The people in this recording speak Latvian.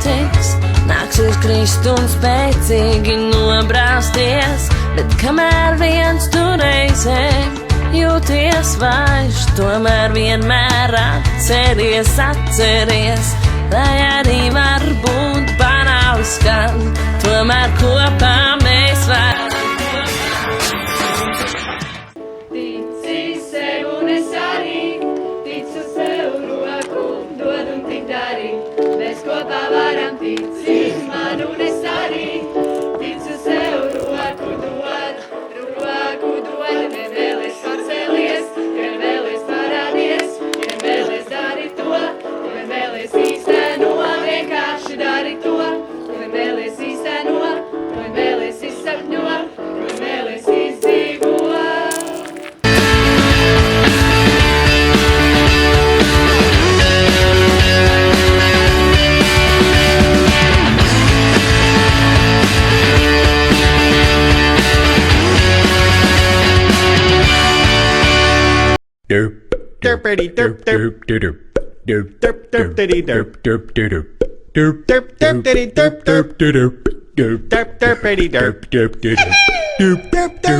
notiks. Nāksies krist un spēcīgi nobrāzties, bet kamēr viens tu reizē jūties vājš, tomēr vienmēr atceries, lai arī varbūt banāli skan, tomēr kopā mēs varam. Tici sev un es arī, ticu sev roku, dod un tik dari, mēs kopā varam ticīt man un es arī, ticu sev roku dod, vien vēlies pacēlies, vien vēlies parādies, vien vēlies dari to, vien vēlies īsteno, vienkārši dari to, vien vēlies īsteno, vien vēlies izsapņo, vien vēlies izdzīvo. Derpity derp derp derp derp derp derpity derp derp derp derp derp derpity derp derp derp derp derp derpity derp derp derp derp derp